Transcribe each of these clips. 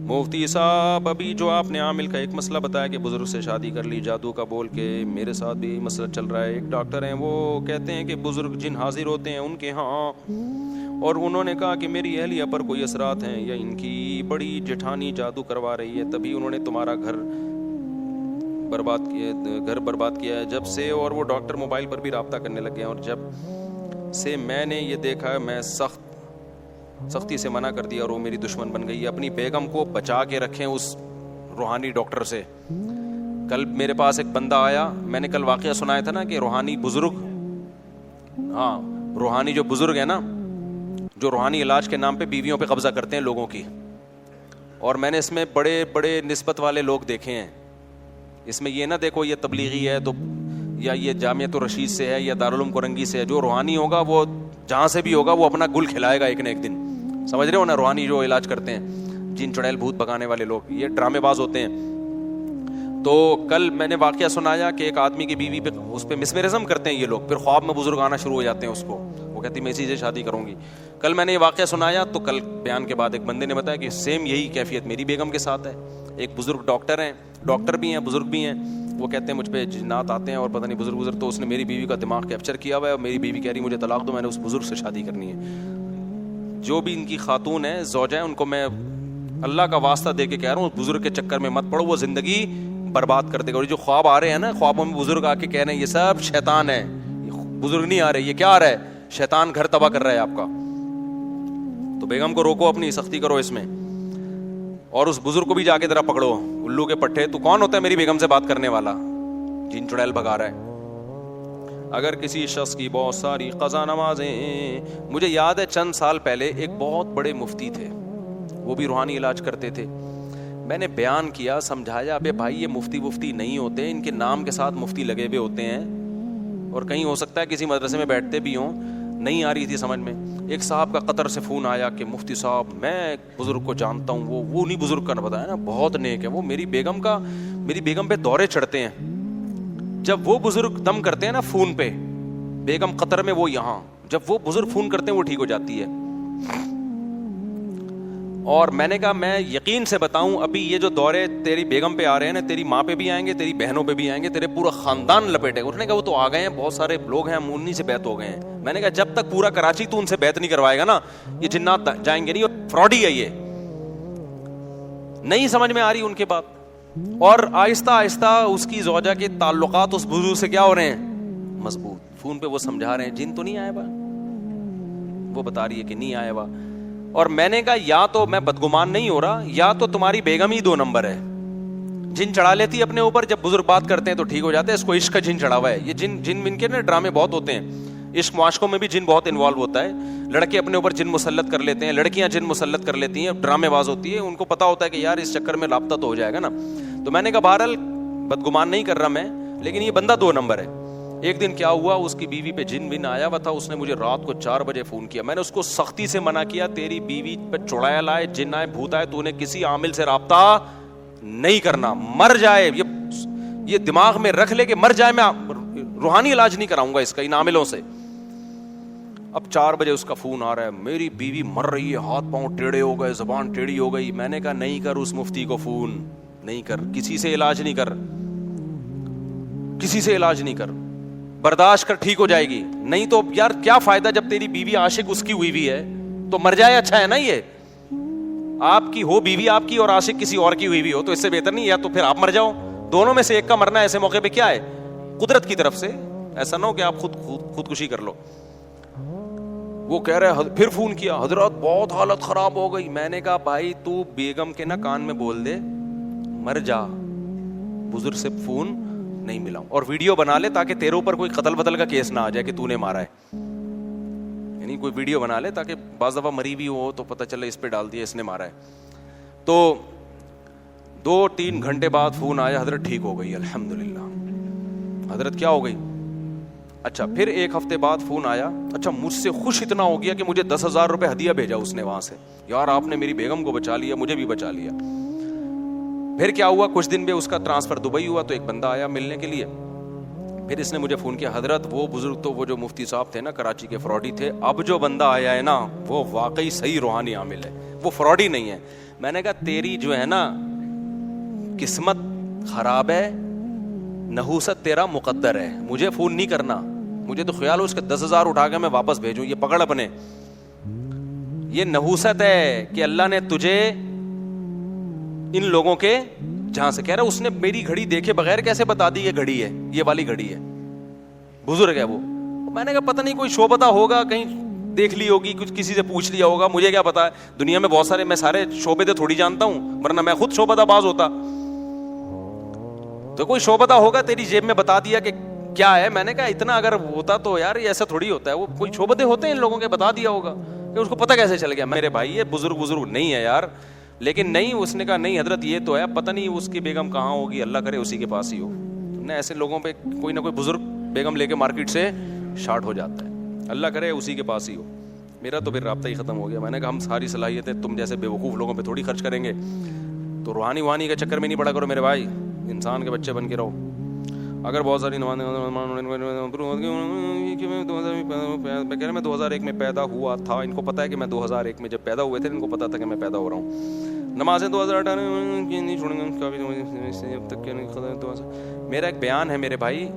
مفتی صاحب ابھی جو آپ نے عامل کا ایک مسئلہ بتایا کہ بزرگ سے شادی کر لی جادو کا بول کے، میرے ساتھ بھی مسئلہ چل رہا ہے. ایک ڈاکٹر ہیں وہ کہتے ہیں کہ بزرگ جن حاضر ہوتے ہیں ان کے ہاں، اور انہوں نے کہا کہ میری اہلیہ پر کوئی اثرات ہیں یا ان کی بڑی جٹھانی جادو کروا رہی ہے، تبھی انہوں نے تمہارا گھر برباد کیا ہے جب سے. اور وہ ڈاکٹر موبائل پر بھی رابطہ کرنے لگے ہیں، اور جب سے میں نے یہ دیکھا میں سختی سے منع کر دیا اور وہ میری دشمن بن گئی ہے. اپنی بیگم کو بچا کے رکھیں اس روحانی ڈاکٹر سے. کل میرے پاس ایک بندہ آیا، میں نے کل واقعہ سنایا تھا نا کہ روحانی بزرگ، ہاں روحانی جو بزرگ ہیں نا، جو روحانی علاج کے نام پہ بیویوں پہ قبضہ کرتے ہیں لوگوں کی، اور میں نے اس میں بڑے بڑے نسبت والے لوگ دیکھے ہیں. اس میں یہ نہ دیکھو یہ تبلیغی ہے تو یا یہ جامعۃ الرشید سے ہے یا دارالعلوم کورنگی سے ہے. جو روحانی ہوگا وہ جہاں سے بھی ہوگا وہ اپنا گل کھلائے گا ایک نہ ایک دن. سمجھ رہے ہو نا؟ روحانی جو علاج کرتے ہیں، جن چڑیل بھوت بھگانے والے لوگ، یہ ڈرامے باز ہوتے ہیں. تو کل میں نے واقعہ سنایا کہ ایک آدمی کی بیوی پہ اس پہ مسمرزم کرتے ہیں یہ لوگ، پھر خواب میں بزرگ آنا شروع ہو جاتے ہیں اس کو، وہ کہتی میں اسی سے شادی کروں گی. کل میں نے یہ واقعہ سنایا تو کل بیان کے بعد ایک بندے نے بتایا کہ سیم یہی کیفیت میری بیگم کے ساتھ ہے. ایک بزرگ ڈاکٹر ہیں، ڈاکٹر بھی ہیں بزرگ بھی ہیں، وہ کہتے ہیں مجھ پہ جنات آتے ہیں اور پتہ نہیں بزرگ تو اس نے میری بیوی کا دماغ کیپچر کیا ہوا ہے، اور میری بیوی کہہ رہی مجھے طلاق دو، میں نے اس بزرگ سے شادی کرنی ہے. جو بھی ان کی خاتون ہیں زوجہ ہیں، ان کو میں اللہ کا واسطہ دے کے کہہ رہا ہوں اس بزرگ کے چکر میں مت پڑو، وہ زندگی برباد کر دے گا. اور جو خواب آ رہے ہیں نا، خوابوں میں بزرگ آ کے کہہ رہے ہیں یہ سب شیطان ہے، بزرگ نہیں آ رہے، یہ کیا آ رہا ہے؟ شیطان گھر تباہ کر رہا ہے آپ کا. تو بیگم کو روکو، اپنی سختی کرو اس میں، اور اس بزرگ کو بھی جا کے ذرا پکڑو. الو کے پٹھے، تو کون ہوتا ہے میری بیگم سے بات کرنے والا؟ جن چڑیل بھگا رہا ہے. اگر کسی شخص کی بہت ساری قضا نمازیں، مجھے یاد ہے چند سال پہلے ایک بہت بڑے مفتی تھے، وہ بھی روحانی علاج کرتے تھے. میں نے بیان کیا، سمجھایا ابے بھائی یہ مفتی نہیں ہوتے، ان کے نام کے ساتھ مفتی لگے ہوئے ہوتے ہیں، اور کہیں ہو سکتا ہے کسی مدرسے میں بیٹھتے بھی ہوں. نہیں آ رہی تھی سمجھ میں. ایک صاحب کا قطر سے فون آیا کہ مفتی صاحب میں ایک بزرگ کو جانتا ہوں، وہ نہیں بزرگ کا نہ بتایا نا، بہت نیک ہے وہ، میری بیگم پہ دورے چڑھتے ہیں. جب وہ بزرگ دم کرتے ہیں نا فون پہ، بیگم قطر میں وہ یہاں، جب وہ بزرگ فون کرتے ہیں وہ ٹھیک ہو جاتی ہے. اور میں نے کہا میں یقین سے بتاؤں ابھی یہ جو دورے تیری بیگم پہ آ رہے ہیں نا، تیری ماں پہ بھی آئیں گے، تیری بہنوں پہ بھی آئیں گے، تیرے پورا خاندان لپیٹے گا. اس نے کہا وہ تو آ گئے ہیں، بہت سارے لوگ ہیں، ہم انہی سے بیعت ہو گئے ہیں. میں نے کہا جب تک پورا کراچی تو ان سے بیعت نہیں کروائے گا نا، یہ جنات جائیں گے نہیں، اور فراڈی ہے یہ. نہیں سمجھ میں آ رہی ان کے بات. اور آہستہ آہستہ اس کی زوجہ کے تعلقات اس بزرگ سے کیا ہو رہے ہیں؟ مضبوط. فون پہ وہ سمجھا رہے ہیں جن تو نہیں آئے با، وہ بتا رہی ہے کہ نہیں آئے با. اور میں نے کہا یا تو میں بدگمان نہیں ہو رہا، یا تو تمہاری بیگم ہی 2 نمبر ہے. جن چڑھا لیتی ہے اپنے اوپر، جب بزرگ بات کرتے ہیں تو ٹھیک ہو جاتے ہیں. اس کو عشق کا جن چڑھا ہوا ہے. یہ جن ان کے نا ڈرامے بہت ہوتے ہیں، عشق معاشقوں میں بھی جن بہت انوالو ہوتا ہے. لڑکے اپنے اوپر جن مسلط کر لیتے ہیں، لڑکیاں جن مسلط کر لیتی ہیں، ڈرامے باز ہوتی ہے. ان کو پتا ہوتا ہے کہ یار اس چکر میں رابطہ تو ہو جائے گا نا. تو میں نے کہا بہرحال بدگمان نہیں کر رہا میں، لیکن یہ بندہ 2 نمبر ہے. ایک دن کیا ہوا، اس کی بیوی پہ جن آیا ہوا تھا. اس نے مجھے رات کو 4 بجے فون کیا. میں نے اس کو سختی سے منع کیا، تیری بیوی پہ چڑیل لائے، جن آئے، بھوت آئے، تو نے کسی عامل سے رابطہ نہیں کرنا. مر جائے یہ دماغ میں رکھ لے کہ مر جائے، میں روحانی علاج نہیں کراؤں گا اس کا ان عاملوں سے. اب 4 بجے اس کا فون آ رہا ہے، میری بیوی مر رہی ہے، ہاتھ پاؤں ٹیڑھے ہو گئے، زبان ٹیڑھی ہو گئی. میں نے کہا نہیں کر اس مفتی کو فون، نہیں کر، کسی سے علاج نہیں کر، کسی سے علاج نہیں کر، برداشت کر، ٹھیک ہو جائے گی. نہیں تو یار کیا فائدہ جب تیری بیوی عاشق اس کی ہوئی بھی ہے تو مر جائے. اچھا ہے نا یہ، آپ کی ہو بیوی آپ کی اور عاشق کسی اور کی ہوئی بھی ہو تو اس سے بہتر نہیں، یا تو پھر آپ مر جاؤ. دونوں میں سے ایک کا مرنا ایسے موقع پہ کیا ہے؟ قدرت کی طرف سے. ایسا نہ ہو کہ آپ خودکشی کر لو. وہ کہہ رہے پھر فون کیا، حضرت بہت حالت خراب ہو گئی. میں نے کہا بھائی تو بیگم کے نا کان میں بول دے مر جا، بزرگ سے فون نہیں ملا. اور ویڈیو بنا لے تاکہ تیرے اوپر کوئی قتل بدل کا کیس نہ آ جائے کہ تو نے مارا ہے. یعنی کوئی ویڈیو بنا لے تاکہ بعض دفعہ مری بھی ہو تو پتہ چلے اس پہ ڈال دیا اس نے مارا ہے. تو 2-3 گھنٹے بعد فون آیا، حضرت ٹھیک ہو گئی الحمدللہ. حضرت کیا ہو گئی؟ اچھا. پھر 1 ہفتے بعد فون آیا، اچھا مجھ سے خوش اتنا ہو گیا کہ مجھے 10,000 روپے ہدیہ بھیجا اس نے وہاں سے. یار آپ نے میری بیگم کو بچا لیا، مجھے بھی بچا لیا. پھر کیا ہوا، کچھ دن میں اس کا ٹرانسفر دبئی ہوا تو ایک بندہ آیا ملنے کے لیے. پھر اس نے مجھے فون کیا، حضرت وہ بزرگ تو وہ جو مفتی صاحب تھے نا کراچی کے فراڈی تھے، اب جو بندہ آیا ہے نا وہ واقعی صحیح روحانی عامل ہے. وہ فراڈ ہی نہیں ہے. میں نے کہا تیری جو ہے نا قسمت خراب ہے, نحوست تیرا مقدر ہے, مجھے فون نہیں کرنا, مجھے تو خیال ہو اس کے 10,000 اٹھا کے میں واپس بھیجوں, یہ پکڑ اپنے. یہ نحوست ہے کہ اللہ نے تجھے ان لوگوں کے جہاں سے کہہ رہا اس نے میری گھڑی دیکھے بغیر کیسے بتا دی یہ گھڑی ہے, یہ والی گھڑی ہے, بزرگ ہے وہ. میں نے کہا پتہ نہیں کوئی شعبہ ہوگا, کہیں دیکھ لی ہوگی, کچھ کسی سے پوچھ لیا ہوگا, مجھے کیا پتا ہے, دنیا میں بہت سارے, میں سارے شعبے تھوڑی جانتا ہوں, ورنہ میں خود شعبہ باز ہوتا. تو کوئی شعبہ ہوگا تیری جیب میں بتا دیا کہ کیا ہے. میں نے کہا اتنا اگر ہوتا تو یار ایسا تھوڑی ہوتا ہے, وہ کوئی شعبے ہوتے ہیں ان لوگوں کے, بتا دیا ہوگا کہ اس کو پتہ کیسے چل گیا. میرے بھائی یہ بزرگ نہیں ہے یار, لیکن نہیں, اس نے کہا نہیں حضرت یہ تو ہے, پتہ نہیں اس کی بیگم کہاں ہوگی, اللہ کرے اسی کے پاس ہی ہو. نہ ایسے لوگوں پہ کوئی نہ کوئی بزرگ بیگم لے کے مارکیٹ سے شارٹ ہو جاتا ہے, اللہ کرے اسی کے پاس ہی ہو. میرا تو پھر رابطہ ہی ختم ہو گیا. میں نے کہا ہم ساری صلاحیتیں تم جیسے بے وقوف لوگوں پہ تھوڑی خرچ کریں گے, تو روحانی کے چکر میں نہیں پڑا کرو میرے بھائی, انسان کے بچے بن کے رہو. اگر بہت ساری میں 2001 میں پیدا ہوا تھا, ان کو پتا ہے کہ میں 2001 میں جب پیدا ہوئے تھے ان کو پتا تھا کہ میں پیدا ہو رہا ہوں. نمازیں 2018 میرا ایک بیان ہے میرے بھائی,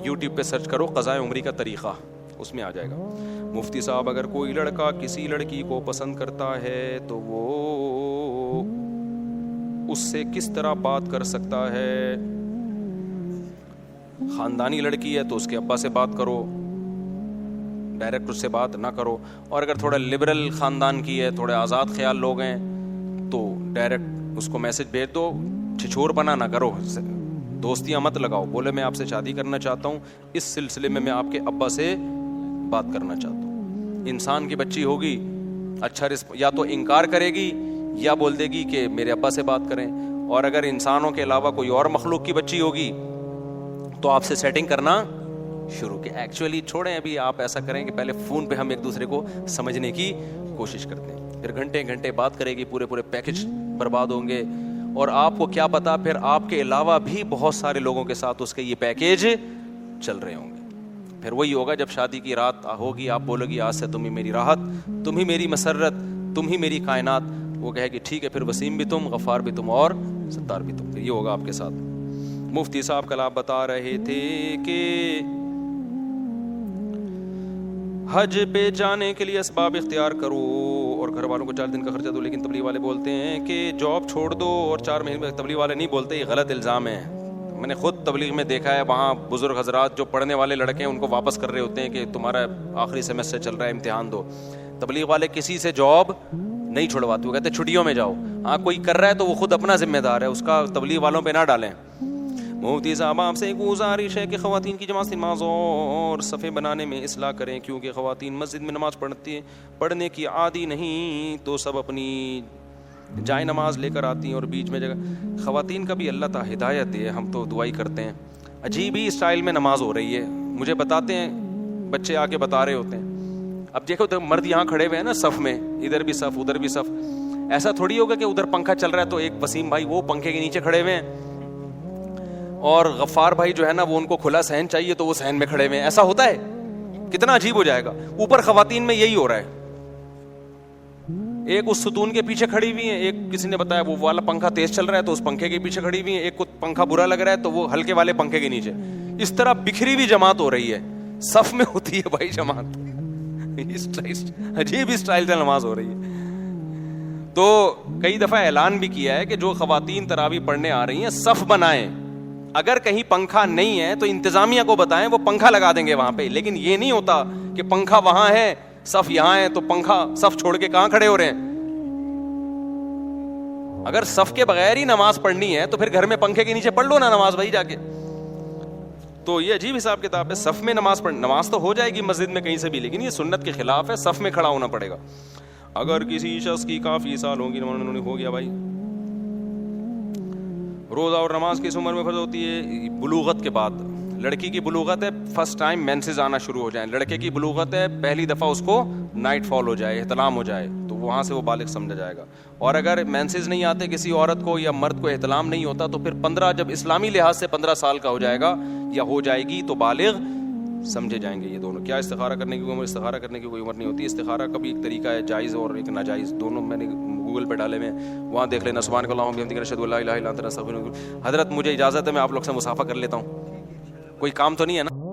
یوٹیوب پہ سرچ کرو قضاء عمری کا طریقہ, اس میں آ جائے گا. مفتی صاحب اگر کوئی لڑکا کسی لڑکی کو پسند کرتا ہے تو وہ اس سے کس طرح بات کر سکتا ہے؟ خاندانی لڑکی ہے تو اس کے ابا سے بات کرو, ڈائریکٹ اس سے بات نہ کرو. اور اگر تھوڑا لبرل خاندان کی ہے, تھوڑے آزاد خیال لوگ ہیں, تو ڈائریکٹ اس کو میسج بھیج دو, چھچور بنا نہ کرو, دوستیاں مت لگاؤ. بولے میں آپ سے شادی کرنا چاہتا ہوں, اس سلسلے میں آپ کے ابا سے بات کرنا چاہتا ہوں. انسان کی بچی ہوگی, اچھا یا تو انکار کرے گی یا بول دے گی کہ میرے ابا سے بات کریں. اور اگر انسانوں کے علاوہ کوئی اور مخلوق کی بچی ہوگی تو آپ سے سیٹنگ کرنا شروع کی. ایکچولی چھوڑیں ابھی, آپ ایسا کریں کہ پہلے فون پہ ہم ایک دوسرے کو سمجھنے کی کوشش کرتے ہیں, پھر گھنٹے بات کرے گی, پورے پیکج برباد ہوں گے. اور آپ کو کیا پتا پھر آپ کے علاوہ بھی بہت سارے لوگوں کے ساتھ اس کے یہ پیکیج چل رہے ہوں گے. پھر وہی ہوگا جب شادی کی رات ہوگی, آپ بولو گی آج سے تم ہی میری راحت, تم ہی میری مسرت, تم ہی میری کائنات. وہ کہے گی ٹھیک ہے, پھر وسیم بھی تم, غفار بھی تم, اور ستار بھی تم. یہ ہوگا آپ کے ساتھ. مفتی صاحب کل آپ بتا رہے تھے کہ حج پہ جانے کے لیے اسباب اختیار کرو اور گھر والوں کو 4 دن کا خرچہ دو, لیکن تبلیغ والے بولتے ہیں کہ جاب چھوڑ دو اور 4 مہینے. تبلیغ والے نہیں بولتے, یہ غلط الزام ہے. میں نے خود تبلیغ میں دیکھا ہے, وہاں بزرگ حضرات جو پڑھنے والے لڑکے ہیں ان کو واپس کر رہے ہوتے ہیں کہ تمہارا آخری سیمسٹر چل رہا ہے, امتحان دو. تبلیغ والے کسی سے جاب نہیں چھوڑواتے, وہ کہتے ہیں چھٹیوں میں جاؤ. ہاں کوئی کر رہا ہے تو وہ خود اپنا ذمہ دار ہے, اس کا تبلیغ والوں پہ نہ ڈالیں. مفتی صاحب آپ سے ایک گزارش ہے کہ خواتین کی جماعت نماز اور صفیں بنانے میں اصلاح کریں, کیونکہ خواتین مسجد میں نماز پڑھنے کی عادی نہیں, تو سب اپنی جائے نماز لے کر آتی ہیں اور بیچ میں جگہ. خواتین کا بھی اللہ تعالی ہدایت دے, ہم تو دعائی کرتے ہیں. عجیب ہی اسٹائل میں نماز ہو رہی ہے, مجھے بتاتے ہیں بچے آ کے بتا رہے ہوتے ہیں. اب دیکھو تو مرد یہاں کھڑے ہوئے ہیں نا صف میں, ادھر بھی صف ادھر بھی صف. ایسا تھوڑی ہوگا کہ ادھر پنکھا چل رہا ہے تو ایک وسیم بھائی وہ پنکھے کے نیچے کھڑے ہوئے ہیں, اور غفار بھائی جو ہے نا وہ ان کو کھلا صحن چاہیے تو وہ صحن میں کھڑے ہوئے ہیں. ایسا ہوتا ہے؟ کتنا عجیب ہو جائے گا. اوپر خواتین میں یہی ہو رہا ہے, ایک اس ستون کے پیچھے کھڑی ہوئی ہیں, ایک کسی نے بتایا وہ والا پنکھا تیز چل رہا ہے تو اس پنکھے کے پیچھے کھڑی ہوئی ہیں, ایک کو پنکھا برا لگ رہا ہے تو وہ ہلکے والے پنکھے کے نیچے. اس طرح بکھری ہوئی جماعت ہو رہی ہے, صف میں ہوتی ہے بھائی جماعت. عجیب اسٹائل سے نماز ہو رہی ہے. تو کئی دفعہ اعلان بھی کیا ہے کہ جو خواتین تراویح پڑھنے آ رہی ہیں صف بنائیں, اگر کہیں پنکھا نہیں ہے تو انتظامیہ کو بتائیں, وہ پنکھا لگا دیں گے وہاں پہ. لیکن یہ نہیں ہوتا کہ پنکھا وہاں ہے صف یہاں ہے تو پنکھا صف چھوڑ کے کہاں کھڑے ہو رہے ہیں. اگر صف کے بغیر ہی نماز پڑھنی ہے تو پھر گھر میں پنکھے کے نیچے پڑھ لو نا نماز بھائی جا کے. تو یہ عجیب حساب کتاب ہے. صف میں نماز نماز تو ہو جائے گی مسجد میں کہیں سے بھی, لیکن یہ سنت کے خلاف ہے, صف میں کھڑا ہونا پڑے گا. اگر کسی شخص کی کافی سال ہوگی, ہو گیا بھائی. روزہ اور نماز کس عمر میں فرض ہوتی ہے؟ بلوغت کے بعد. لڑکی کی بلوغت ہے فرسٹ ٹائم مینسز آنا شروع ہو جائیں, لڑکے کی بلوغت ہے پہلی دفعہ اس کو نائٹ فال ہو جائے, احتلام ہو جائے, تو وہاں سے وہ بالغ سمجھا جائے گا. اور اگر مینسز نہیں آتے کسی عورت کو یا مرد کو, احتلام نہیں ہوتا, تو پھر 15 جب اسلامی لحاظ سے 15 سال کا ہو جائے گا یا ہو جائے گی تو بالغ سمجھے جائیں گے یہ دونوں. کیا استخارہ کرنے کی عمر؟ استخارہ کرنے کی کوئی عمر نہیں ہوتی. استخارہ کا بھی ایک طریقہ ہے جائز اور ایک ناجائز, دونوں میں نے گوگل پہ ڈالے ہوئے ہیں, وہاں دیکھ لینا. سبحانک اللہم و بحمدک اشہد ان لا الہ الا انت استغفرک. حضرت مجھے اجازت ہے, میں آپ لوگ سے مصافحہ کر لیتا ہوں, کوئی کام تو نہیں ہے نا؟